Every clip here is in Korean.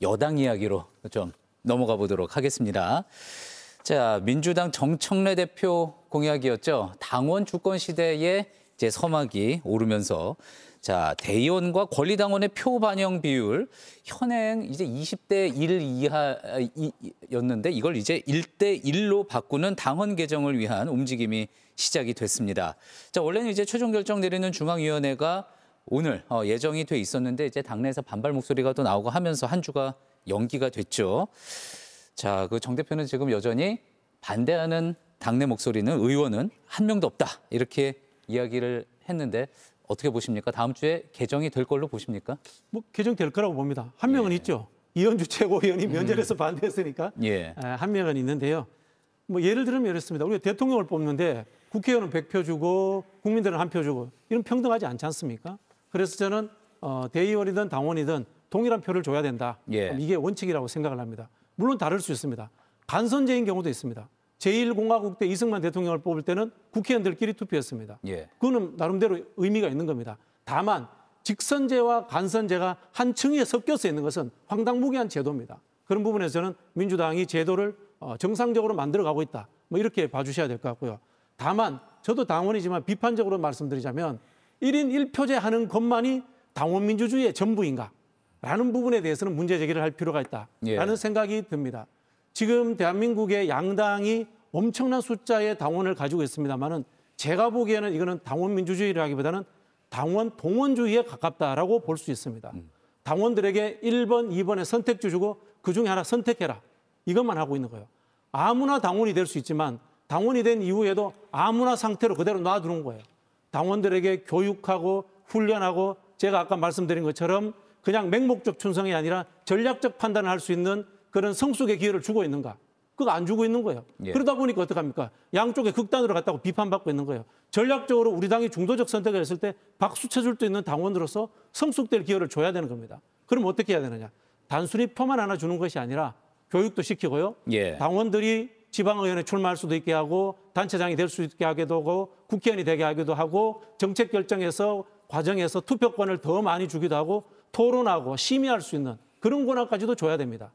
여당 이야기로 좀 넘어가 보도록 하겠습니다. 자, 민주당 정청래 대표 공약이었죠. 당원 주권 시대에 이제 서막이 오르면서 자, 대의원과 권리당원의 표 반영 비율 현행 이제 20대 1 이하였는데 이걸 이제 1대 1로 바꾸는 당헌 개정을 위한 움직임이 시작이 됐습니다. 자, 원래는 이제 최종 결정 내리는 중앙위원회가 오늘 예정이 돼 있었는데 이제 당내에서 반발 목소리가 또 나오고 하면서 한 주가 연기가 됐죠. 자, 그 정 대표는 지금 여전히 반대하는 당내 목소리는 의원은 한 명도 없다 이렇게 이야기를 했는데 어떻게 보십니까? 다음 주에 개정이 될 걸로 보십니까? 뭐 개정될 거라고 봅니다. 한 명은 있죠. 이현주 최고위원이 면전에서 반대했으니까 한 명은 있는데요. 뭐 예를 들면 이렇습니다. 우리가 대통령을 뽑는데 국회의원은 100표 주고 국민들은 1표 주고 이런 평등하지 않지 않습니까? 그래서 저는 대의원이든 당원이든 동일한 표를 줘야 된다. 이게 원칙이라고 생각을 합니다. 물론 다를 수 있습니다. 간선제인 경우도 있습니다. 제1공화국 때 이승만 대통령을 뽑을 때는 국회의원들끼리 투표했습니다. 그거는 나름대로 의미가 있는 겁니다. 다만 직선제와 간선제가 한 층위에 섞여서 있는 것은 황당무계한 제도입니다. 그런 부분에서 저는 민주당이 제도를 정상적으로 만들어가고 있다. 뭐 이렇게 봐주셔야 될 것 같고요. 다만 저도 당원이지만 비판적으로 말씀드리자면 1인 1표제 하는 것만이 당원민주주의의 전부인가? 라는 부분에 대해서는 문제 제기를 할 필요가 있다라는 생각이 듭니다. 지금 대한민국의 양당이 엄청난 숫자의 당원을 가지고 있습니다만은 제가 보기에는 이거는 당원 민주주의라기보다는 당원 동원주의에 가깝다라고 볼 수 있습니다. 당원들에게 1번, 2번의 선택지 주고 그중에 하나 선택해라. 이것만 하고 있는 거예요. 아무나 당원이 될 수 있지만 당원이 된 이후에도 아무나 상태로 그대로 놔두는 거예요. 당원들에게 교육하고 훈련하고 제가 아까 말씀드린 것처럼 그냥 맹목적 충성이 아니라 전략적 판단을 할 수 있는 그런 성숙의 기회를 주고 있는가? 그거 안 주고 있는 거예요. 그러다 보니까 어떡합니까? 양쪽에 극단으로 갔다고 비판받고 있는 거예요. 전략적으로 우리 당이 중도적 선택을 했을 때 박수 쳐줄 수 있는 당원으로서 성숙될 기회를 줘야 되는 겁니다. 그럼 어떻게 해야 되느냐? 단순히 표만 하나 주는 것이 아니라 교육도 시키고요. 당원들이 지방의원에 출마할 수도 있게 하고 단체장이 될 수 있게 하기도 하고 국회의원이 되게 하기도 하고 정책 결정에서 과정에서 투표권을 더 많이 주기도 하고 토론하고 심의할 수 있는 그런 권한까지도 줘야 됩니다.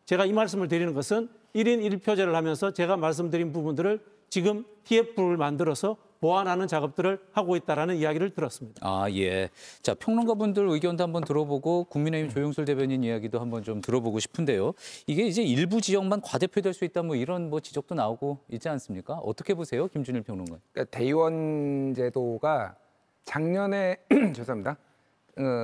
제가 이 말씀을 드리는 것은 1인 1표제를 하면서 제가 말씀드린 부분들을 지금 TF를 만들어서 보완하는 작업들을 하고 있다는 이야기를 들었습니다. 아, 예. 자, 평론가분들 의견도 한번 들어보고 국민의힘 조용술 대변인 이야기도 한번 좀 들어보고 싶은데요. 이게 이제 일부 지역만 과대표될 수 있다 뭐 이런 뭐 지적도 나오고 있지 않습니까? 어떻게 보세요? 김준일 평론가. 그러니까 대의원 제도가 작년에 죄송합니다.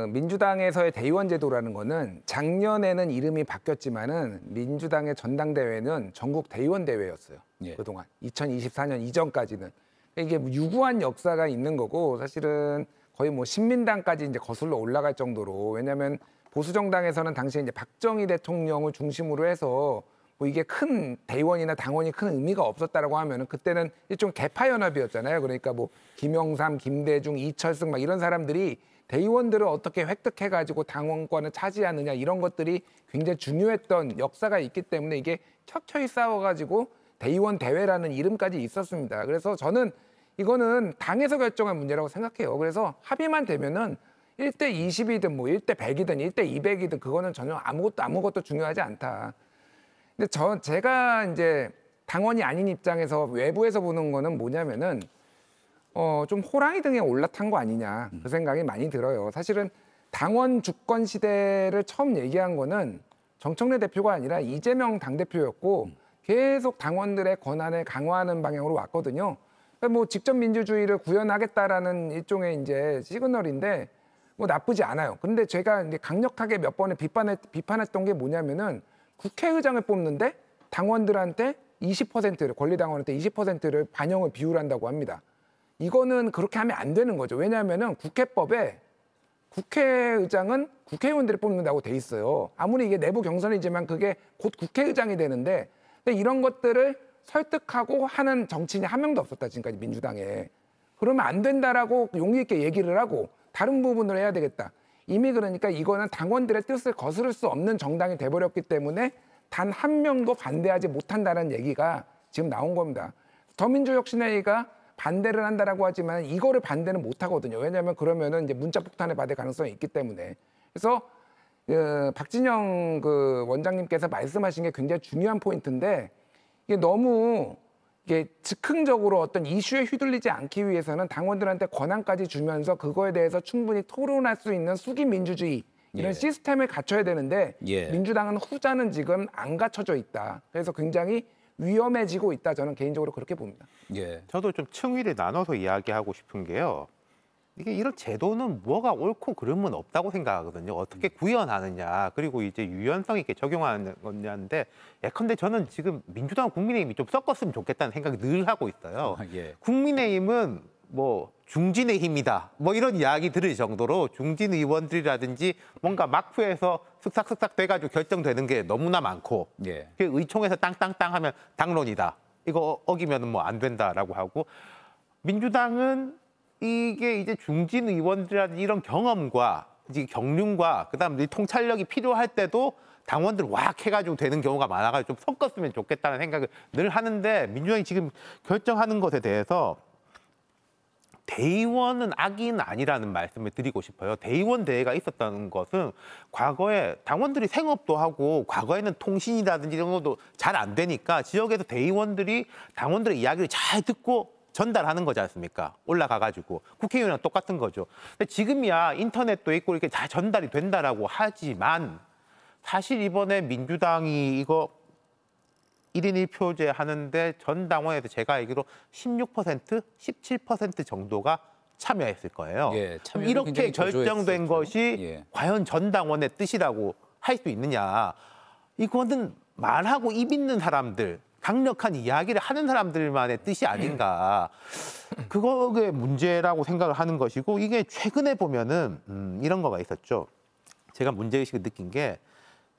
민주당에서의 대의원 제도라는 거는 작년에는 이름이 바뀌었지만은 민주당의 전당대회는 전국 대의원 대회였어요. 그동안 2024년 이전까지는 이게 유구한 역사가 있는 거고 사실은 거의 뭐 신민당까지 이제 거슬러 올라갈 정도로 왜냐하면 보수 정당에서는 당시에 이제 박정희 대통령을 중심으로 해서 뭐 이게 큰 대의원이나 당원이 큰 의미가 없었다라고 하면은 그때는 일종 개파 연합이었잖아요. 그러니까 뭐 김영삼, 김대중, 이철승 막 이런 사람들이 대의원들을 어떻게 획득해가지고 당원권을 차지하느냐 이런 것들이 굉장히 중요했던 역사가 있기 때문에 이게 켜켜이 싸워가지고 대의원 대회라는 이름까지 있었습니다. 그래서 저는 이거는 당에서 결정할 문제라고 생각해요. 그래서 합의만 되면은 1대 20이든 뭐 1대 100이든 1대 200이든 그거는 전혀 아무것도 중요하지 않다. 근데 제가 이제 당원이 아닌 입장에서 외부에서 보는 거는 뭐냐면은 좀 호랑이 등에 올라탄 거 아니냐 그 생각이 많이 들어요. 사실은 당원 주권 시대를 처음 얘기한 거는 정청래 대표가 아니라 이재명 당대표였고 계속 당원들의 권한을 강화하는 방향으로 왔거든요. 그러니까 뭐 직접 민주주의를 구현하겠다라는 일종의 이제 시그널인데 뭐 나쁘지 않아요. 근데 제가 이제 강력하게 몇 번에 비판했던 게 뭐냐면은 국회의장을 뽑는데 당원들한테 20%를 권리당원한테 20%를 반영을 비율한다고 합니다. 이거는 그렇게 하면 안 되는 거죠. 왜냐하면은 국회법에 국회의장은 국회의원들이 뽑는다고 돼 있어요. 아무리 이게 내부 경선이지만 그게 곧 국회의장이 되는데 근데 이런 것들을 설득하고 하는 정치인이 한 명도 없었다 지금까지 민주당에. 그러면 안 된다라고 용기 있게 얘기를 하고 다른 부분을 해야 되겠다. 이미 그러니까 이거는 당원들의 뜻을 거스를 수 없는 정당이 돼버렸기 때문에 단 한 명도 반대하지 못한다는 얘기가 지금 나온 겁니다. 더민주혁신회의가 반대를 한다라고 하지만 이거를 반대는 못 하거든요. 왜냐하면 그러면은 이제 문자 폭탄을 받을 가능성이 있기 때문에. 그래서 박진영 그 원장님께서 말씀하신 게 굉장히 중요한 포인트인데 이게 너무 이게 즉흥적으로 어떤 이슈에 휘둘리지 않기 위해서는 당원들한테 권한까지 주면서 그거에 대해서 충분히 토론할 수 있는 숙임 민주주의 이런 시스템을 갖춰야 되는데 민주당은 후자는 지금 안 갖춰져 있다. 그래서 굉장히 위험해지고 있다. 저는 개인적으로 그렇게 봅니다. 저도 좀 층위를 나눠서 이야기하고 싶은 게요. 이게 이런 제도는 뭐가 옳고 그름은 없다고 생각하거든요. 어떻게 구현하느냐, 그리고 이제 유연성 있게 적용하는 거냐인데, 예컨대 저는 지금 민주당, 국민의힘이 좀 섞었으면 좋겠다는 생각이 늘 하고 있어요. 국민의힘은 뭐 중진의 힘이다, 뭐 이런 이야기 들을 정도로 중진 의원들이라든지 뭔가 막후에서 슥싹슥싹 돼가지고 결정되는 게 너무나 많고, 그 의총에서 땅땅땅 하면 당론이다, 이거 어기면 뭐 안 된다라고 하고, 민주당은 이게 이제 중진 의원들이라든지 이런 경험과 이제 경륜과 그다음 이 통찰력이 필요할 때도 당원들 왁 해가지고 되는 경우가 많아가지고 좀 섞었으면 좋겠다는 생각을 늘 하는데, 민주당이 지금 결정하는 것에 대해서 대의원은 악인 아니라는 말씀을 드리고 싶어요. 대의원 대회가 있었다는 것은 과거에 당원들이 생업도 하고 과거에는 통신이라든지 이런 것도 잘 안 되니까 지역에서 대의원들이 당원들의 이야기를 잘 듣고 전달하는 거지 않습니까? 올라가가지고 국회의원이랑 똑같은 거죠. 근데 지금이야 인터넷도 있고 이렇게 다 전달이 된다라고 하지만 사실 이번에 민주당이 이거 1인 1표제 하는데 전 당원에서 제가 알기로 16%, 17% 정도가 참여했을 거예요. 이렇게 결정된 것이 과연 전 당원의 뜻이라고 할 수 있느냐. 이거는 말하고 입 있는 사람들, 강력한 이야기를 하는 사람들만의 뜻이 아닌가. 그거의 문제라고 생각을 하는 것이고, 이게 최근에 보면은 이런 거가 있었죠. 제가 문제의식을 느낀 게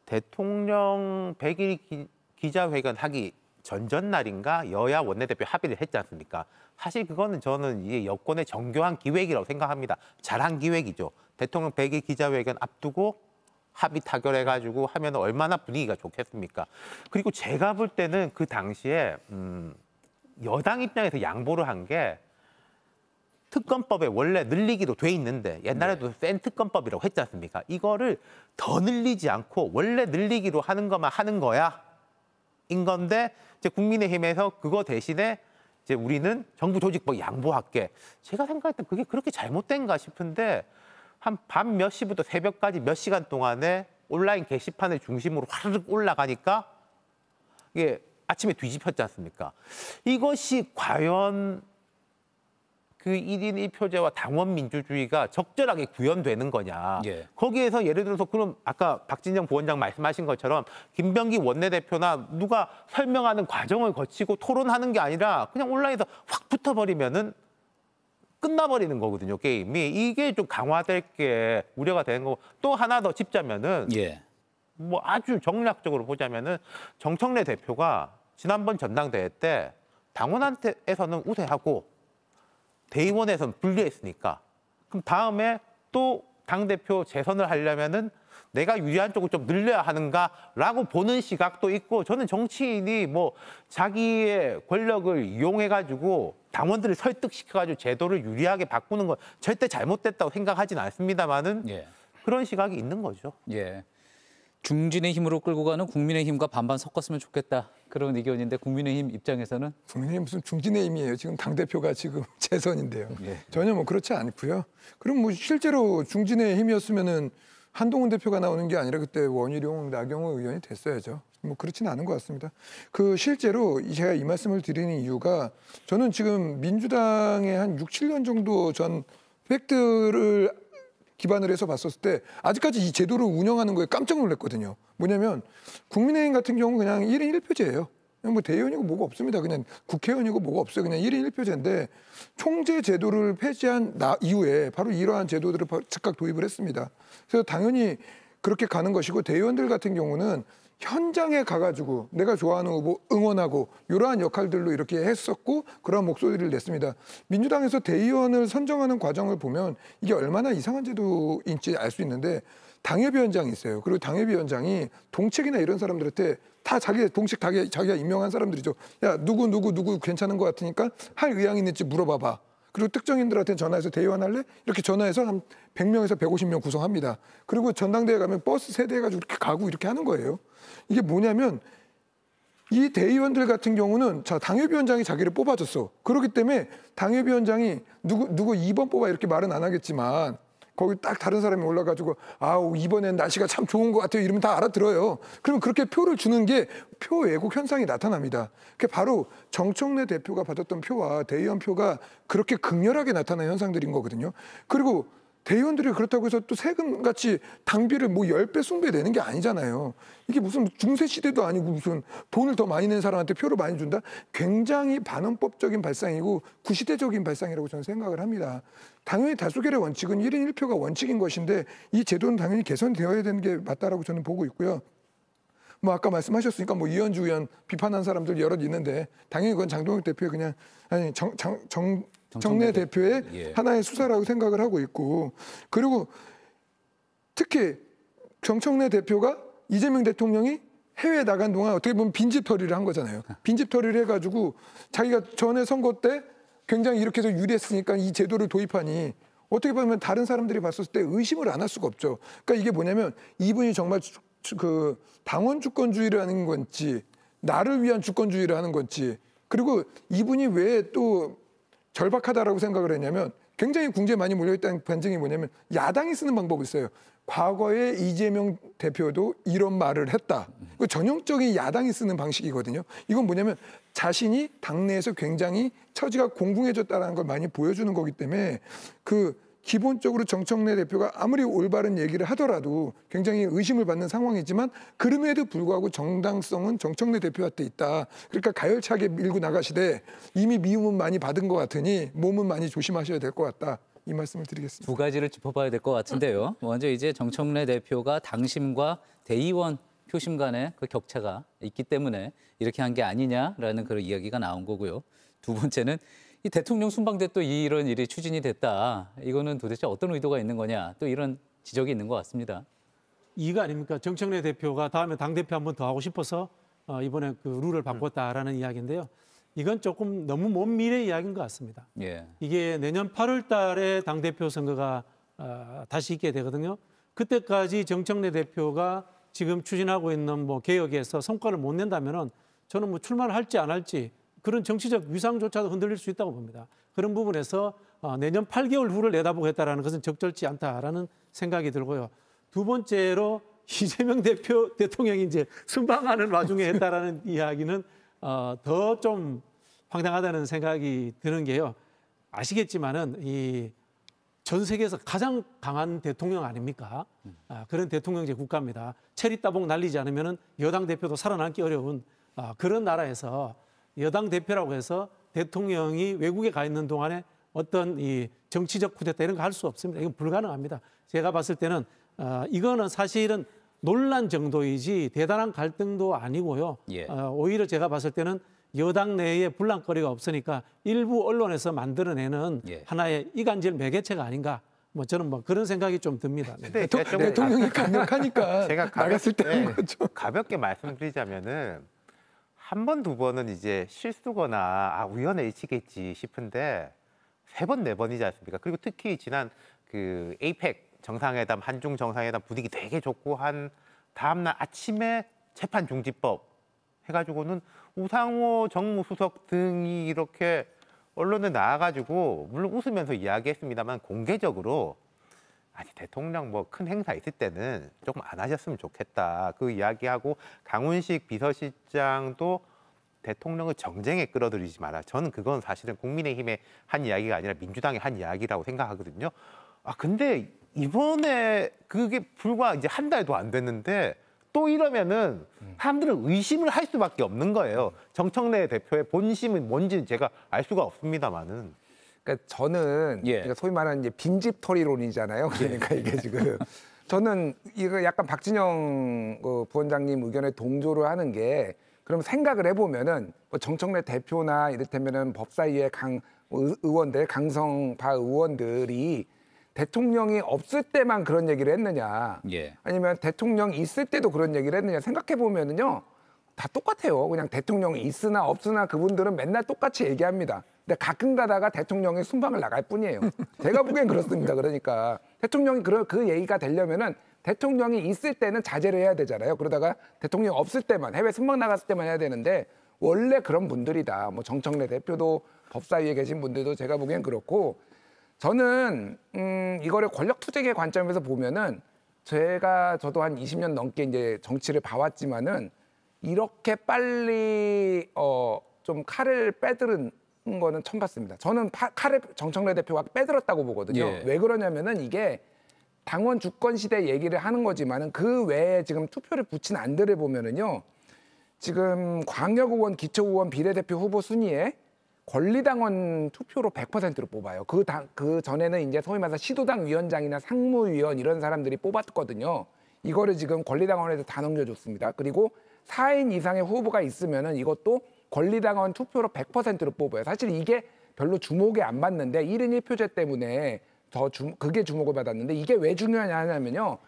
대통령 100일 기자회견 하기 전날인가 여야 원내대표 합의를 했지 않습니까? 사실 그거는 저는 이게 여권의 정교한 기획이라고 생각합니다. 잘한 기획이죠. 대통령 100일 기자회견 앞두고 합의 타결해가지고 하면 얼마나 분위기가 좋겠습니까? 그리고 제가 볼 때는 그 당시에 여당 입장에서 양보를 한 게, 특검법에 원래 늘리기로 돼 있는데 옛날에도 센 특검법이라고 했지 않습니까? 이거를 더 늘리지 않고 원래 늘리기로 하는 것만 하는 거야 인 건데, 이제 국민의힘에서 그거 대신에 이제 우리는 정부 조직법 양보할게. 제가 생각할 때 그게 그렇게 잘못된가 싶은데, 한 밤 몇 시부터 새벽까지 몇 시간 동안에 온라인 게시판을 중심으로 화르륵 올라가니까 이게 아침에 뒤집혔지 않습니까? 이것이 과연 그 1인 1표제와 당원 민주주의가 적절하게 구현되는 거냐. 거기에서 예를 들어서 그럼 아까 박진영 부원장 말씀하신 것처럼 김병기 원내대표나 누가 설명하는 과정을 거치고 토론하는 게 아니라 그냥 온라인에서 확 붙어버리면은 끝나버리는 거거든요, 게임이. 이게 좀 강화될 게 우려가 되는 거고, 또 하나 더 짚자면은 뭐 아주 정략적으로 보자면은 정청래 대표가 지난번 전당대회 때 당원한테에서는 우세하고 대의원에서는 불리했으니까, 그럼 다음에 또 당대표 재선을 하려면은 내가 유리한 쪽을 좀 늘려야 하는가라고 보는 시각도 있고, 저는 정치인이 뭐 자기의 권력을 이용해가지고 당원들을 설득시켜가지고 제도를 유리하게 바꾸는 건 절대 잘못됐다고 생각하진 않습니다만은 그런 시각이 있는 거죠. 중진의 힘으로 끌고 가는 국민의힘과 반반 섞었으면 좋겠다, 그런 의견인데, 국민의힘 입장에서는? 국민의힘 무슨 중진의 힘이에요. 지금 당대표가 지금 재선인데요. 전혀 뭐 그렇지 않고요. 그럼 뭐 실제로 중진의 힘이었으면은 한동훈 대표가 나오는 게 아니라 그때 원희룡, 나경원 의원이 됐어야죠. 뭐 그렇지는 않은 것 같습니다. 그 실제로 제가 이 말씀을 드리는 이유가, 저는 지금 민주당의 한 6, 7년 정도 전 팩트를 기반을 해서 봤었을 때 아직까지 이 제도를 운영하는 거에 깜짝 놀랐거든요. 뭐냐면 국민의힘 같은 경우 그냥 1인 1표제예요. 그냥 뭐 대의원이고 뭐가 없습니다. 그냥 국회의원이고 뭐가 없어요. 그냥 1인 1표제인데 총재 제도를 폐지한 이후에 바로 이러한 제도들을 즉각 도입을 했습니다. 그래서 당연히 그렇게 가는 것이고, 대의원들 같은 경우는 현장에 가가지고 내가 좋아하는 후보 응원하고 이러한 역할들로 이렇게 했었고, 그러한 목소리를 냈습니다. 민주당에서 대의원을 선정하는 과정을 보면 이게 얼마나 이상한 제도인지 알 수 있는데, 당협위원장이 있어요. 그리고 당협위원장이 동책이나 이런 사람들한테 다 동책 자기가 임명한 사람들이죠. 야, 누구 괜찮은 것 같으니까 할 의향이 있는지 물어봐봐. 그리고 특정인들한테 전화해서 대의원할래? 이렇게 전화해서 한 100명에서 150명 구성합니다. 그리고 전당대회 가면 버스 세대해가지고 이렇게 가고 이렇게 하는 거예요. 이게 뭐냐면 이 대의원들 같은 경우는 자 당협위원장이 자기를 뽑아줬어. 그렇기 때문에 당협위원장이 누구 2번 뽑아 이렇게 말은 안 하겠지만 거기 딱 다른 사람이 올라가지고 아우 이번엔 날씨가 참 좋은 것 같아요 이러면 다 알아들어요. 그러면 그렇게 표를 주는 게 표 왜곡 현상이 나타납니다. 그게 바로 정청래 대표가 받았던 표와 대의원 표가 그렇게 극렬하게 나타나는 현상들인 거거든요. 그리고 대의원들이 그렇다고 해서 또 세금같이 당비를 뭐 10배, 20배 내는 게 아니잖아요. 이게 무슨 중세시대도 아니고 무슨 돈을 더 많이 낸 사람한테 표를 많이 준다? 굉장히 반헌법적인 발상이고 구시대적인 발상이라고 저는 생각을 합니다. 당연히 다수결의 원칙은 1인 1표가 원칙인 것인데 이 제도는 당연히 개선되어야 되는 게 맞다라고 저는 보고 있고요. 뭐 아까 말씀하셨으니까 뭐 이현주 의원 비판한 사람들 여럿 있는데 당연히 그건 장동혁 대표의 그냥 아니 정내 대표의 예. 하나의 수사라고 생각을 하고 있고 그리고 특히 정청래 대표가 이재명 대통령이 해외에 나간 동안 어떻게 보면 빈집털이를 한 거잖아요. 빈집털이를 해가지고 자기가 전에 선거 때 굉장히 이렇게 해서 유리했으니까 이 제도를 도입하니 어떻게 보면 다른 사람들이 봤을 때 의심을 안 할 수가 없죠. 그러니까 이게 뭐냐면 이분이 정말 그 당원 주권주의를 하는 건지 나를 위한 주권주의를 하는 건지 그리고 이분이 왜 또 절박하다라고 생각을 했냐면 굉장히 궁지에 많이 몰려있다는 반증이 뭐냐면 야당이 쓰는 방법이 있어요. 과거에 이재명 대표도 이런 말을 했다. 그 전형적인 야당이 쓰는 방식이거든요. 이건 뭐냐면 자신이 당내에서 굉장히 처지가 공공해졌다는 걸 많이 보여주는 거기 때문에 그 기본적으로 정청래 대표가 아무리 올바른 얘기를 하더라도 굉장히 의심을 받는 상황이지만 그럼에도 불구하고 정당성은 정청래 대표한테 있다. 그러니까 가열차게 밀고 나가시되 이미 미움은 많이 받은 것 같으니 몸은 많이 조심하셔야 될 것 같다. 이 말씀을 드리겠습니다. 두 가지를 짚어봐야 될 것 같은데요. 먼저 이제 정청래 대표가 당심과 대의원 표심 간의 그 격차가 있기 때문에 이렇게 한 게 아니냐라는 그런 이야기가 나온 거고요. 두 번째는 이 대통령 순방대 또 이런 일이 추진이 됐다. 이거는 도대체 어떤 의도가 있는 거냐. 또 이런 지적이 있는 것 같습니다. 이거 아닙니까? 정청래 대표가 다음에 당대표 한 번 더 하고 싶어서 이번에 그 룰을 바꿨다라는 이야기인데요. 이건 조금 너무 먼 미래 이야기인 것 같습니다. 예. 이게 내년 8월 달에 당대표 선거가 다시 있게 되거든요. 그때까지 정청래 대표가 지금 추진하고 있는 뭐 개혁에서 성과를 못 낸다면은 저는 뭐 출마를 할지 안 할지 그런 정치적 위상조차도 흔들릴 수 있다고 봅니다. 그런 부분에서 내년 8개월 후를 내다보겠다라는 것은 적절치 않다라는 생각이 들고요. 두 번째로 이재명 대통령이 이제 순방하는 와중에 했다라는 이야기는 더 좀 황당하다는 생각이 드는 게요. 아시겠지만은 이 전 세계에서 가장 강한 대통령 아닙니까? 그런 대통령제 국가입니다. 체리 따봉 날리지 않으면은 여당 대표도 살아남기 어려운 그런 나라에서 여당 대표라고 해서 대통령이 외국에 가 있는 동안에 어떤 이 정치적 쿠데타 이런 거 할 수 없습니다. 이건 불가능합니다. 제가 봤을 때는 이거는 사실은 논란 정도이지 대단한 갈등도 아니고요. 예. 오히려 제가 봤을 때는 여당 내에 분란거리가 없으니까 일부 언론에서 만들어내는 예. 하나의 이간질 매개체가 아닌가. 뭐 저는 뭐 그런 생각이 좀 듭니다. 네. 근데 제가 조금 대통령이 강력하니까 제가 나갔을 때 한 거죠. 가볍게 말씀드리자면은 한 번, 두 번은 이제 실수거나 우연의 일치겠지 싶은데 3번, 4번이지 않습니까? 그리고 특히 지난 그 에이펙 정상회담, 한중 정상회담 분위기 되게 좋고 한 다음날 아침에 재판 중지법 해가지고는 우상호 정무수석 등이 이렇게 언론에 나와가지고 물론 웃으면서 이야기했습니다만 공개적으로 아니 대통령 뭐 큰 행사 있을 때는 조금 안 하셨으면 좋겠다 그 이야기하고 강훈식 비서실장도 대통령을 정쟁에 끌어들이지 마라. 저는 그건 사실은 국민의힘의 한 이야기가 아니라 민주당의 한 이야기라고 생각하거든요. 근데 이번에 그게 불과 이제 한 달도 안 됐는데 또 이러면은 사람들은 의심을 할 수밖에 없는 거예요. 정청래 대표의 본심은 뭔지는 제가 알 수가 없습니다만은. 그러니까 저는 예. 그러니까 소위 말하는 이제 빈집털이론이잖아요. 그러니까 이게 지금 저는 이거 약간 박진영 부원장님 의견에 동조를 하는 게 그럼 생각을 해보면은 뭐 정청래 대표나 이를테면은 법사위의 의원들, 강성파 의원들이 대통령이 없을 때만 그런 얘기를 했느냐, 예. 아니면 대통령이 있을 때도 그런 얘기를 했느냐 생각해 보면은요 다 똑같아요. 그냥 대통령이 있으나 없으나 그분들은 맨날 똑같이 얘기합니다. 근데 가끔 가다가 대통령이 순방을 나갈 뿐이에요. 제가 보기엔 그렇습니다. 그러니까 대통령이 그 얘기가 되려면은 대통령이 있을 때는 자제를 해야 되잖아요. 그러다가 대통령이 없을 때만, 해외 순방 나갔을 때만 해야 되는데 원래 그런 분들이다. 뭐 정청래 대표도 법사위에 계신 분들도 제가 보기엔 그렇고, 저는 이거를 권력 투쟁의 관점에서 보면은 저도 한 20년 넘게 이제 정치를 봐왔지만은 이렇게 빨리 좀 칼을 빼들은 거는 처음 봤습니다. 저는 칼을 정청래 대표가 빼들었다고 보거든요. 예. 왜 그러냐면은 이게 당원 주권 시대 얘기를 하는 거지만은 그 외에 지금 투표를 붙인 안들을 보면은요, 지금 광역의원, 기초의원, 비례대표 후보 순위에 권리당원 투표로 100%로 뽑아요. 그 전에는 이제 소위 말해서 시도당 위원장이나 상무위원 이런 사람들이 뽑았거든요. 이거를 지금 권리당원에서 다 넘겨줬습니다. 그리고 4인 이상의 후보가 있으면은 이것도 권리당원 투표로 100%로 뽑아요. 사실 이게 별로 주목이 안 받는데 1인 1표제 때문에 그게 주목을 받았는데, 이게 왜 중요하냐면요,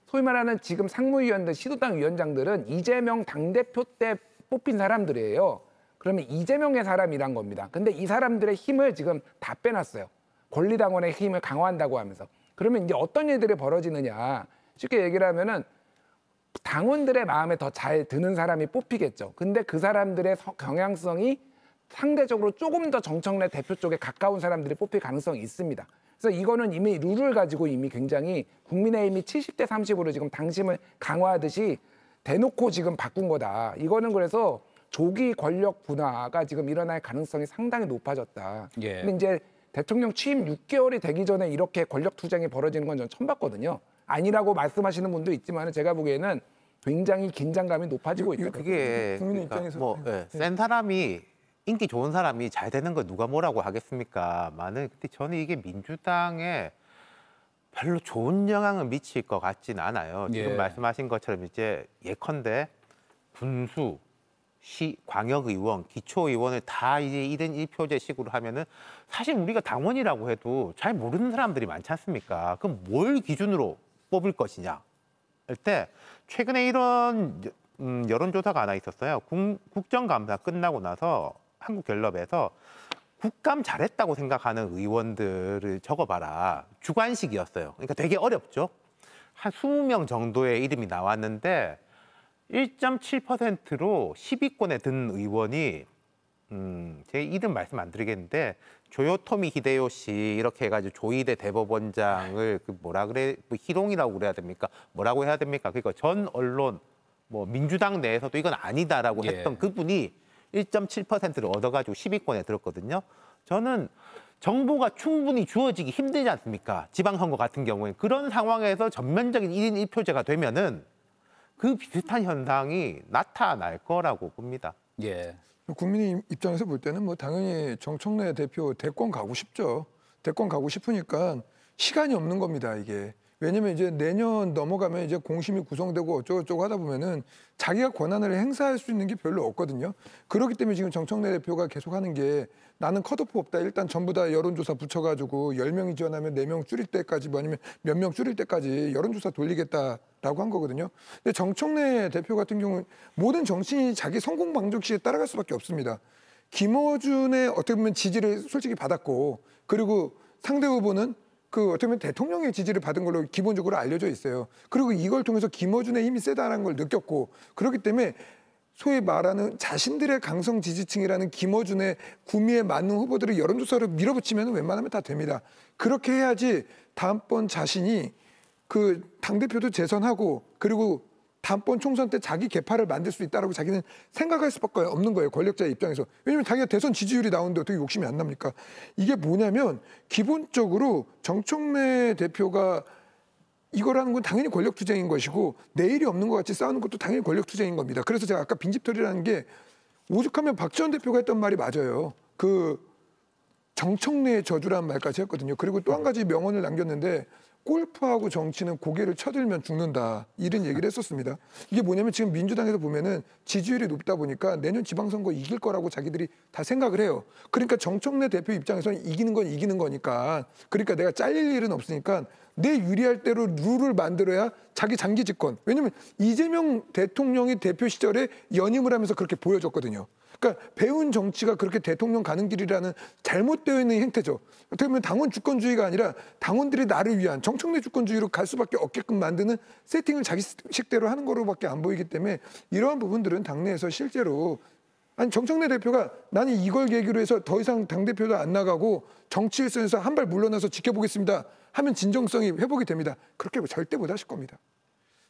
소위 말하는 지금 상무위원들, 시도당 위원장들은 이재명 당대표 때 뽑힌 사람들이에요. 그러면 이재명의 사람이란 겁니다. 근데 이 사람들의 힘을 지금 다 빼놨어요. 권리당원의 힘을 강화한다고 하면서. 그러면 이제 어떤 일들이 벌어지느냐. 쉽게 얘기를 하면은 당원들의 마음에 더 잘 드는 사람이 뽑히겠죠. 근데 그 사람들의 경향성이 상대적으로 조금 더 정청래 대표 쪽에 가까운 사람들이 뽑힐 가능성이 있습니다. 그래서 이거는 이미 룰을 가지고 이미 굉장히 국민의힘이 70대 30으로 지금 당심을 강화하듯이 대놓고 지금 바꾼 거다. 이거는 그래서 조기 권력 분화가 지금 일어날 가능성이 상당히 높아졌다. 예. 근데 이제 대통령 취임 6개월이 되기 전에 이렇게 권력 투쟁이 벌어지는 건 저는 처음 봤거든요. 아니라고 말씀하시는 분도 있지만 제가 보기에는 굉장히 긴장감이 높아지고 있다. 그게 국민 그러니까 입장에서 뭐 센 사람이, 인기 좋은 사람이 잘 되는 거 누가 뭐라고 하겠습니까? 근데 저는 이게 민주당에 별로 좋은 영향을 미칠 것 같지는 않아요. 지금 예. 말씀하신 것처럼 이제 예컨대 군수, 광역의원, 기초의원을 다 이제 1인 1표제식으로 하면은 사실 우리가 당원이라고 해도 잘 모르는 사람들이 많지 않습니까? 그럼 뭘 기준으로 뽑을 것이냐? 할 때 최근에 이런 여론조사가 하나 있었어요. 국정감사 끝나고 나서 한국갤럽에서 국감 잘했다고 생각하는 의원들을 적어봐라. 주관식이었어요. 그러니까 되게 어렵죠. 한 20명 정도의 이름이 나왔는데 1.7%로 10위권에 든 의원이 제 이름 말씀 안 드리겠는데 조요토미 히데요시 이렇게 해가지고 조이대 대법원장을 뭐라 그래, 뭐 희롱이라고 그래야 됩니까? 뭐라고 해야 됩니까? 그러니까 전 언론 뭐 민주당 내에서도 이건 아니다라고 했던 그분이 1.7%를 얻어가지고 10위권에 들었거든요. 저는 정보가 충분히 주어지기 힘들지 않습니까? 지방선거 같은 경우에 그런 상황에서 전면적인 1인 1표제가 되면은 그 비슷한 현상이 나타날 거라고 봅니다. 예. 국민의 입장에서 볼 때는 뭐 당연히 정청래 대표 대권 가고 싶죠. 대권 가고 싶으니까 시간이 없는 겁니다, 이게. 왜냐면 이제 내년 넘어가면 이제 공심이 구성되고 어쩌고저쩌고 하다 보면은 자기가 권한을 행사할 수 있는 게 별로 없거든요. 그렇기 때문에 지금 정청래 대표가 계속 하는 게 나는 컷오프 없다. 일단 전부 다 여론조사 붙여가지고 10명이 지원하면 4명 줄일 때까지 뭐 아니면 몇 명 줄일 때까지 여론조사 돌리겠다라고 한 거거든요. 근데 정청래 대표 같은 경우는 모든 정치인이 자기 성공 방정식에 따라갈 수밖에 없습니다. 김어준의 어떻게 보면 지지를 솔직히 받았고, 그리고 상대 후보는 어떻게 보면 대통령의 지지를 받은 걸로 기본적으로 알려져 있어요. 그리고 이걸 통해서 김어준의 힘이 세다는 걸 느꼈고, 그렇기 때문에 소위 말하는 자신들의 강성 지지층이라는 김어준의 구미에 맞는 후보들을 여론조사로 밀어붙이면 웬만하면 다 됩니다. 그렇게 해야지 다음번 자신이 그 당대표도 재선하고, 그리고 다음번 총선 때 자기 개파를 만들 수 있다라고 자기는 생각할 수밖에 없는 거예요, 권력자의 입장에서. 왜냐면 자기가 대선 지지율이 나오는데 어떻게 욕심이 안 납니까? 이게 뭐냐면 기본적으로 정청래 대표가 이거라는 건 당연히 권력투쟁인 것이고, 내일이 없는 것 같이 싸우는 것도 당연히 권력투쟁인 겁니다. 그래서 제가 아까 빈집털이라는 게 오죽하면 박지원 대표가 했던 말이 맞아요. 정청래의 저주라는 말까지 했거든요. 그리고 또 한 가지 명언을 남겼는데, 골프하고 정치는 고개를 쳐들면 죽는다, 이런 얘기를 했었습니다. 이게 뭐냐면 지금 민주당에서 보면은 지지율이 높다 보니까 내년 지방선거 이길 거라고 자기들이 다 생각을 해요. 그러니까 정청래 대표 입장에서는 이기는 건 이기는 거니까, 그러니까 내가 잘릴 일은 없으니까 내 유리할 대로 룰을 만들어야 자기 장기 집권. 왜냐하면 이재명 대통령이 대표 시절에 연임을 하면서 그렇게 보여줬거든요. 그러니까 배운 정치가 그렇게 대통령 가는 길이라는 잘못되어 있는 행태죠. 어떻게 보면 당원 주권주의가 아니라 당원들이 나를 위한 정청래 주권주의로 갈 수밖에 없게끔 만드는 세팅을 자기 식대로 하는 거로밖에 안 보이기 때문에 이러한 부분들은 당내에서 실제로 아니 정청래 대표가 나는 이걸 계기로 해서 더 이상 당대표도 안 나가고 정치 일선에서 한 발 물러나서 지켜보겠습니다 하면 진정성이 회복이 됩니다. 그렇게 절대 못 하실 겁니다.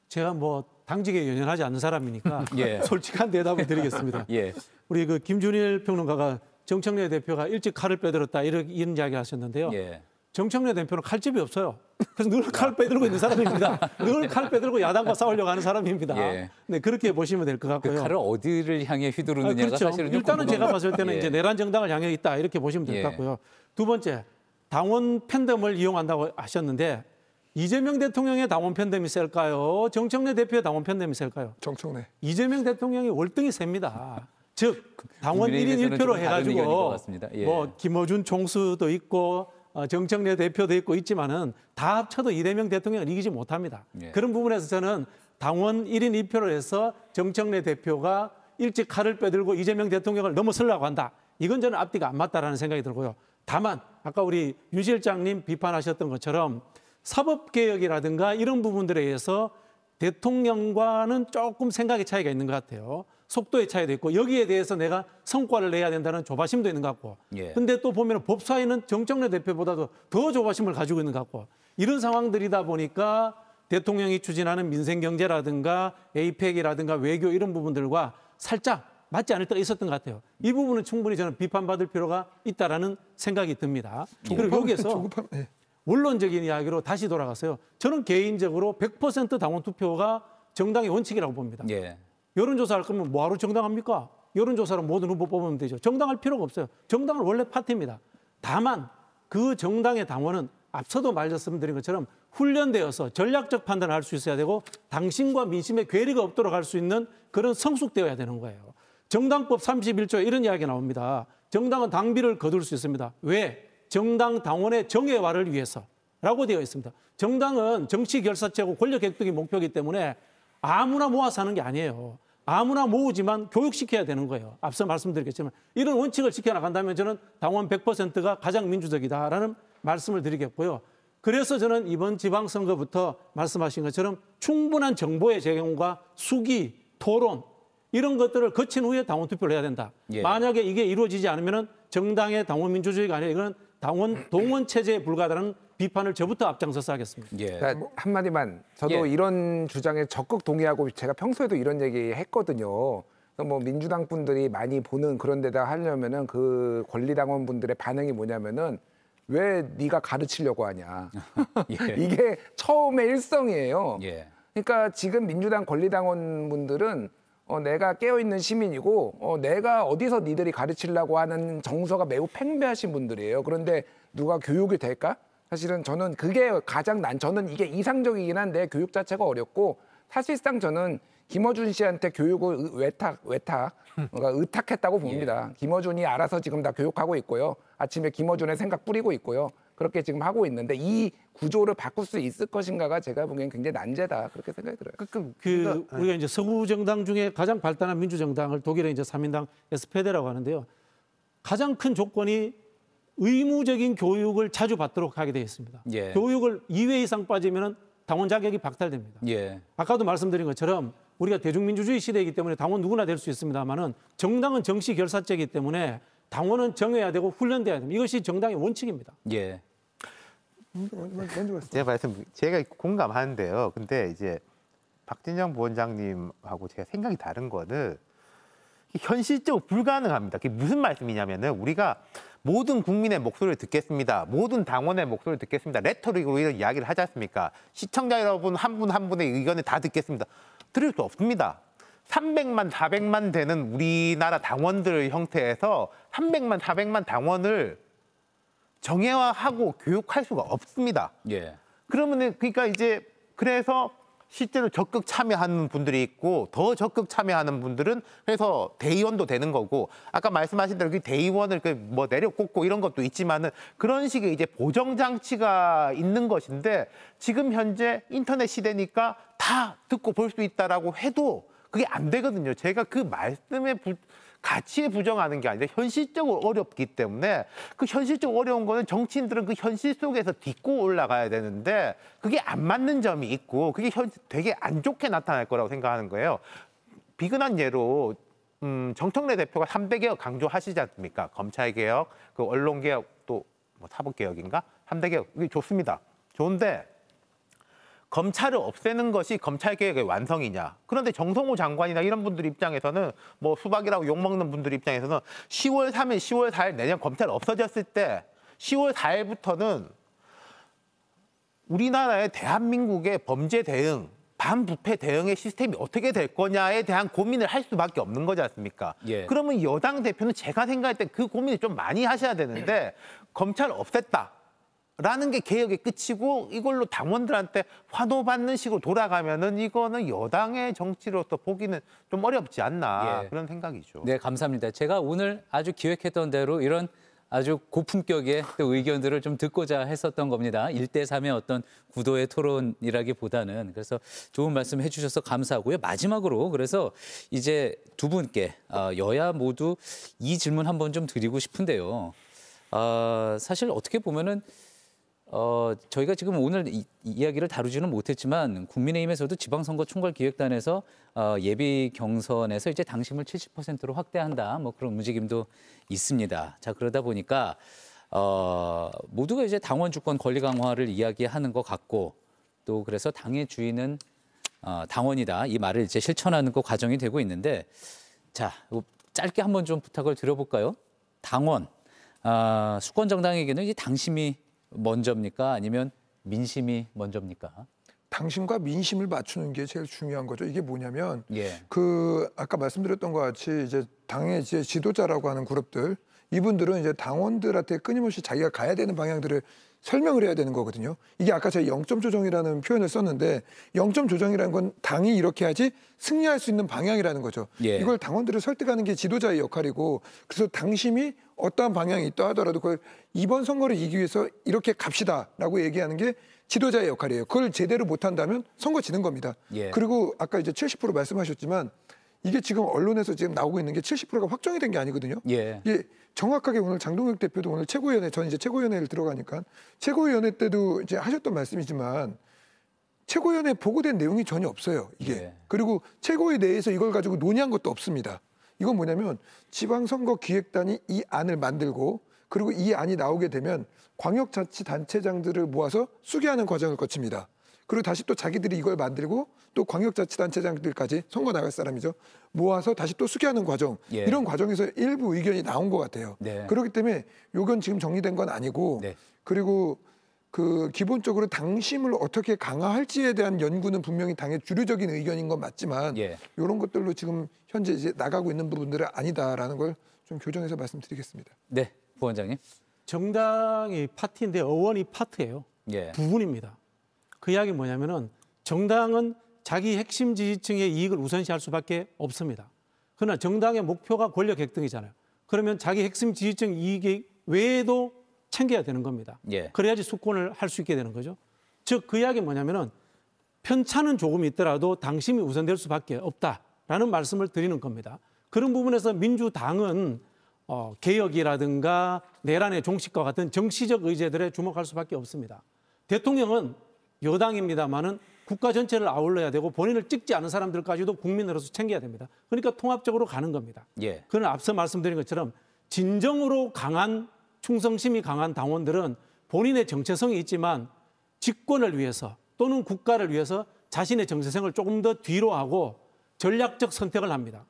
제가 뭐 당직에 연연하지 않는 사람이니까 예. 솔직한 대답을 드리겠습니다. 예. 우리 그 김준일 평론가가 정청래 대표가 일찍 칼을 빼들었다 이런 이야기 하셨는데요. 예. 정청래 대표는 칼집이 없어요. 그래서 늘 칼 빼들고 있는 사람입니다. 늘 칼 빼들고 야당과 싸우려고 하는 사람입니다. 예. 네, 그렇게 보시면 될 것 그 같고요. 칼을 어디를 향해 휘두르느냐가 그렇죠. 사실은 좀 일단은 제가 궁금한 봤을 때는 예. 이제 내란 정당을 향해 있다 이렇게 보시면 될 것 예. 같고요. 두 번째, 당원 팬덤을 이용한다고 하셨는데 이재명 대통령의 당원 팬덤이 셀까요? 정청래 대표의 당원 팬덤이 셀까요? 정청래. 이재명 대통령이 월등히 셉니다. 즉 당원 1인 국민의힘에서는 1표로 좀 다른 의견인 것 해가지고 같습니다. 예. 뭐 김어준 총수도 있고 정청래 대표도 있고 있지만은 다 합쳐도 이재명 대통령을 이기지 못합니다. 예. 그런 부분에서 저는 당원 1인 2표를 해서 정청래 대표가 일찍 칼을 빼들고 이재명 대통령을 넘어서려고 한다. 이건 저는 앞뒤가 안 맞다라는 생각이 들고요. 다만 아까 우리 유 실장님 비판하셨던 것처럼 사법개혁이라든가 이런 부분들에 의해서 대통령과는 조금 생각의 차이가 있는 것 같아요. 속도의 차이도 있고 여기에 대해서 내가 성과를 내야 된다는 조바심도 있는 것 같고. 예. 근데 또 보면 법사위는 정청래 대표보다도 더 조바심을 가지고 있는 것 같고. 이런 상황들이다 보니까 대통령이 추진하는 민생경제라든가 에이펙이라든가 외교 이런 부분들과 살짝 맞지 않을 때가 있었던 것 같아요. 이 부분은 충분히 저는 비판받을 필요가 있다라는 생각이 듭니다. 그리고 여기에서 네. 원론적인 이야기로 다시 돌아가서요. 저는 개인적으로 100% 당원 투표가 정당의 원칙이라고 봅니다. 예. 여론조사할 거면 뭐하러 정당합니까? 여론조사로 모든 후보 뽑으면 되죠. 정당할 필요가 없어요. 정당은 원래 파티입니다. 다만 그 정당의 당원은 앞서도 말씀드린 것처럼 훈련되어서 전략적 판단을 할 수 있어야 되고 당신과 민심의 괴리가 없도록 할 수 있는 그런 성숙되어야 되는 거예요. 정당법 31조에 이런 이야기가 나옵니다. 정당은 당비를 거둘 수 있습니다. 왜? 정당 당원의 정예화를 위해서라고 되어 있습니다. 정당은 정치 결사체고 권력 획득이 목표이기 때문에 아무나 모아서 하는 게 아니에요. 아무나 모으지만 교육시켜야 되는 거예요. 앞서 말씀드렸겠지만 이런 원칙을 지켜나간다면 저는 당원 100%가 가장 민주적이다라는 말씀을 드리겠고요. 그래서 저는 이번 지방선거부터 말씀하신 것처럼 충분한 정보의 제공과 수기, 토론 이런 것들을 거친 후에 당원 투표를 해야 된다. 예. 만약에 이게 이루어지지 않으면 정당의 당원 민주주의가 아니라 이건 당원 동원 체제에 불과하다는 비판을 저부터 앞장서서 하겠습니다. 예. 그러니까 한마디만 저도 예. 이런 주장에 적극 동의하고 제가 평소에도 이런 얘기 했거든요. 뭐 민주당 분들이 많이 보는 그런 데다 하려면은 그 권리당원 분들의 반응이 뭐냐면은 왜 네가 가르치려고 하냐. 예. 이게 처음의 일성이에요. 예. 그러니까 지금 민주당 권리당원 분들은 내가 깨어있는 시민이고 내가 어디서 니들이 가르치려고 하는 정서가 매우 팽배하신 분들이에요. 그런데 누가 교육이 될까? 사실은 저는 그게 가장 저는 이게 이상적이긴 한데 교육 자체가 어렵고 사실상 저는 김어준 씨한테 교육을 그러니까 의탁했다고 봅니다. 김어준이 알아서 지금 다 교육하고 있고요. 아침에 김어준의 생각 뿌리고 있고요. 그렇게 지금 하고 있는데 이 구조를 바꿀 수 있을 것인가가 제가 보기엔 굉장히 난제다 그렇게 생각이 들어요. 우리가 이제 서구 정당 중에 가장 발달한 민주정당을 독일의 이제 3인당 SPD라고 하는데요. 가장 큰 조건이 의무적인 교육을 자주 받도록 하게 되어 있습니다. 예. 교육을 2회 이상 빠지면 당원 자격이 박탈됩니다. 예. 아까도 말씀드린 것처럼 우리가 대중민주주의 시대이기 때문에 당원 누구나 될 수 있습니다만은 정당은 정치 결사제이기 때문에 당원은 정해야 되고 훈련돼야 됩니다. 이것이 정당의 원칙입니다. 예. 제가 공감하는데요. 근데 이제 박진영 부원장님하고 제가 생각이 다른 거는 현실적으로 불가능합니다. 그게 무슨 말씀이냐면은 우리가 모든 국민의 목소리를 듣겠습니다. 모든 당원의 목소리를 듣겠습니다. 레토릭으로 이런 이야기를 하지 않습니까? 시청자 여러분 한 분 한 분의 의견을 다 듣겠습니다. 들을 수 없습니다. 300만, 400만 되는 우리나라 당원들 형태에서 300만, 400만 당원을 정예화하고 교육할 수가 없습니다. 예. 그러면은 그러니까 이제 그래서 실제로 적극 참여하는 분들이 있고 더 적극 참여하는 분들은 그래서 대의원도 되는 거고 아까 말씀하신 대로 그 대의원을 뭐 내려꽂고 이런 것도 있지만은 그런 식의 이제 보정 장치가 있는 것인데 지금 현재 인터넷 시대니까 다 듣고 볼 수 있다라고 해도 그게 안 되거든요. 제가 그 말씀의 가치에 부정하는 게 아니라 현실적으로 어렵기 때문에 그 현실적으로 어려운 거는 정치인들은 그 현실 속에서 딛고 올라가야 되는데 그게 안 맞는 점이 있고 그게 되게 안 좋게 나타날 거라고 생각하는 거예요. 비근한 예로 정청래 대표가 3대 개혁 강조하시지 않습니까? 검찰 개혁, 그 언론 개혁 또 뭐 사법 개혁인가? 3대 개혁 이게 좋습니다. 좋은데 검찰을 없애는 것이 검찰 개혁의 완성이냐. 그런데 정성호 장관이나 이런 분들 입장에서는 뭐 수박이라고 욕먹는 분들 입장에서는 10월 3일, 10월 4일 내년 검찰 없어졌을 때 10월 4일부터는 우리나라의 대한민국의 범죄 대응, 반부패 대응의 시스템이 어떻게 될 거냐에 대한 고민을 할 수밖에 없는 거지 않습니까? 예. 그러면 여당 대표는 제가 생각할 때 그 고민을 좀 많이 하셔야 되는데 검찰 없앴다. 라는 게 개혁의 끝이고 이걸로 당원들한테 환호받는 식으로 돌아가면은 이거는 여당의 정치로서 보기는 좀 어렵지 않나 예. 그런 생각이죠. 네, 감사합니다. 제가 오늘 아주 기획했던 대로 이런 아주 고품격의 또 의견들을 좀 듣고자 했었던 겁니다. 1대3의 어떤 구도의 토론이라기보다는. 그래서 좋은 말씀 해주셔서 감사하고요. 마지막으로 그래서 이제 두 분께 여야 모두 이 질문 한번 좀 드리고 싶은데요. 사실 어떻게 보면은 저희가 지금 오늘 이야기를 다루지는 못했지만 국민의힘에서도 지방선거 총괄기획단에서 예비 경선에서 이제 당심을 70%로 확대한다 뭐 그런 움직임도 있습니다. 자 그러다 보니까 모두가 이제 당원 주권 권리 강화를 이야기하는 것 같고 또 그래서 당의 주인은 당원이다 이 말을 이제 실천하는 그 과정이 되고 있는데 자 짧게 한번 좀 부탁을 드려볼까요? 당원 수권 정당에게는 이 당심이 먼저입니까? 아니면 민심이 먼저입니까? 당심과 민심을 맞추는 게 제일 중요한 거죠. 이게 뭐냐면 예. 그 아까 말씀드렸던 것 같이 이제 당의 이제 지도자라고 하는 그룹들 이분들은 이제 당원들한테 끊임없이 자기가 가야 되는 방향들을 설명을 해야 되는 거거든요. 이게 아까 제가 0점 조정이라는 표현을 썼는데 0점 조정이라는 건 당이 이렇게 하지 승리할 수 있는 방향이라는 거죠. 예. 이걸 당원들을 설득하는 게 지도자의 역할이고 그래서 당심이 어떠한 방향이 있다 하더라도 그걸 이번 선거를 이기기 위해서 이렇게 갑시다라고 얘기하는 게 지도자의 역할이에요. 그걸 제대로 못한다면 선거 지는 겁니다. 예. 그리고 아까 이제 70% 말씀하셨지만 이게 지금 언론에서 지금 나오고 있는 게 70%가 확정이 된 게 아니거든요. 예. 이게 정확하게 오늘 장동혁 대표도 오늘 최고위원회, 전 이제 최고위원회를 들어가니까 최고위원회 때도 이제 하셨던 말씀이지만 최고위원회 보고된 내용이 전혀 없어요. 이게. 예. 그리고 최고위 내에서 이걸 가지고 논의한 것도 없습니다. 이건 뭐냐면 지방선거기획단이 이 안을 만들고 그리고 이 안이 나오게 되면 광역자치단체장들을 모아서 수기하는 과정을 거칩니다. 그리고 다시 또 자기들이 이걸 만들고 또 광역자치단체장들까지 선거 나갈 사람이죠. 모아서 다시 또 수기하는 과정. 예. 이런 과정에서 일부 의견이 나온 것 같아요. 네. 그렇기 때문에 요건 지금 정리된 건 아니고 네. 그리고 그 기본적으로 당심을 어떻게 강화할지에 대한 연구는 분명히 당의 주류적인 의견인 건 맞지만 예. 이런 것들로 지금 현재 이제 나가고 있는 부분들은 아니다라는 걸 좀 교정해서 말씀드리겠습니다. 네, 부원장님. 정당이 파티인데 의원이 파트예요. 예. 부분입니다. 그 이야기 뭐냐면은 정당은 자기 핵심 지지층의 이익을 우선시할 수밖에 없습니다. 그러나 정당의 목표가 권력 획득이잖아요. 그러면 자기 핵심 지지층 이익 외에도 챙겨야 되는 겁니다. 예. 그래야지 수권을 할 수 있게 되는 거죠. 즉 그 이야기 뭐냐면은 편차는 조금 있더라도 당심이 우선될 수밖에 없다라는 말씀을 드리는 겁니다. 그런 부분에서 민주당은 개혁이라든가 내란의 종식과 같은 정치적 의제들에 주목할 수밖에 없습니다. 대통령은 여당입니다마는 국가 전체를 아울러야 되고 본인을 찍지 않은 사람들까지도 국민으로서 챙겨야 됩니다. 그러니까 통합적으로 가는 겁니다. 예. 그러나 앞서 말씀드린 것처럼 진정으로 강한 충성심이 강한 당원들은 본인의 정체성이 있지만 집권을 위해서 또는 국가를 위해서 자신의 정체성을 조금 더 뒤로 하고 전략적 선택을 합니다.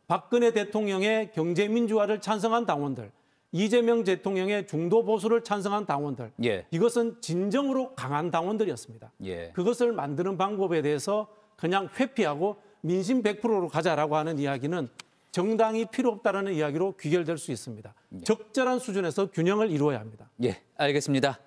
박근혜 대통령의 경제민주화를 찬성한 당원들, 이재명 대통령의 중도 보수를 찬성한 당원들, 예. 이것은 진정으로 강한 당원들이었습니다. 예. 그것을 만드는 방법에 대해서 그냥 회피하고 민심 100%로 가자라고 하는 이야기는 정당이 필요 없다라는 이야기로 귀결될 수 있습니다. 적절한 수준에서 균형을 이루어야 합니다. 예, 알겠습니다.